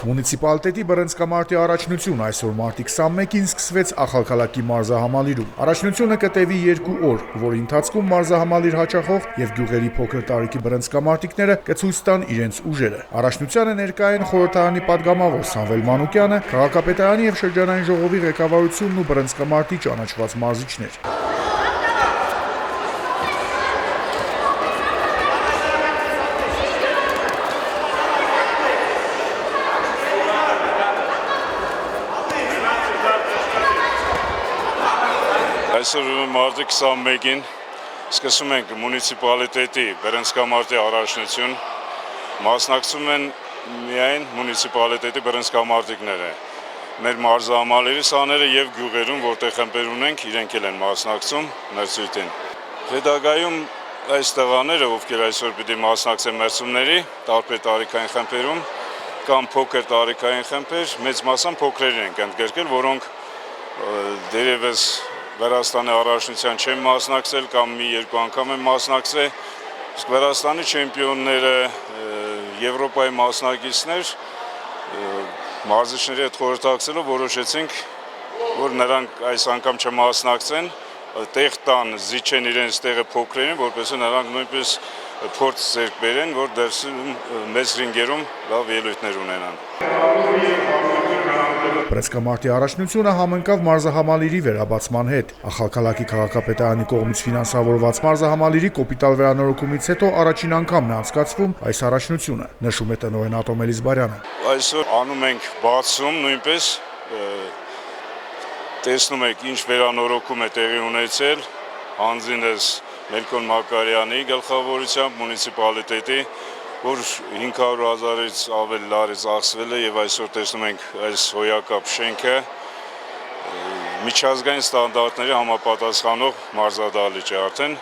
Մունիցիպալիտետի բռնցքամարտի առաջնություն այսօր մարտի 21-ին սկսվեց Ախալքալաքի մարզահամալիրում։ Առաջնությունը կտևի 2 օր, որի ընթացքում մարզահամալիր հաճախող եւ գյուղերի փոքր տարիքի բռնցքամարտիկները կցույց տան իրենց ուժերը։ Առաջնությանը ներկա են խորհրդարանի պատգամավոր Սամվել Մանուկյանը, քաղաքապետարանի եւ շրջանային ժողովի ղեկավարությունն ու բռնցքամարտի ճանաչված մարզիչներ։ Այսօր մարտի 21-ին սկսում ենք մունիցիպալիտետի բռնցքամարտի առաջնություն, մասնակցում են միայն մունիցիպալիտետի բռնցքամարտիկները, մեր մարզահամալիրի սաները եւ գյուղերում, որտեղ խմբեր ունենք, իրենք էլ են մասնակցում մրցույթին։ Հետագայում այս տղաները, ովքեր այսօր պիտի մասնակցեն մրցումների, տարբեր տարիքային խմբերում կամ փոքր տարիքային խմբեր, մեծ մասամբ փոքրեր են ընդգրկել, որոնք դերևս Վրաստանի առաջնության չեն մասնակցել կամ մի-երկու անգամ են մասնակցել, իսկ Վրաստանի չեմպիոնները, Եվրոպայի մասնակիցներ, մարզիչների հետ խորհրդակցելով որոշեցինք, որ նրանք այս անգամ չմասնակցեն, տեղ տան, զիջեն իրենց տեղը փոքրերին, որպեսզի նրանք նույնպես փորձ ձեռք բերեն, որ դրսում մեծ ռինգերում լավ ելույթներ ունենան։ Բռնցքամարտի առաջնությունը համընկավ մարզահամալիրի վերաբացման հետ։ Ախալքալաքի քաղաքապետարանի կողմից ֆինանսավորված մարզահամալիրի կոպիտալ վերանորոգումից հետո առաջին անգամն է անցկացվում այս առաջնությունը, նշում է տնօրեն Ատոմ Էլիզբարյանը։ Այսօր անում ենք բացում, նույնպես տեսնում եք ինչ վերանորոգում է տեղի ունեցել, հանձինս Մելքոն Մակարյանի գլխավորությամբ մունիցիպալիտետի, որ 500,000-ից ավել լարից աղսվել է եւ այսօր տեսնում ենք այս հոյակապ շենքը միջազգային ստանդարտների համապատասխանող մարզադահլիճ է արդեն։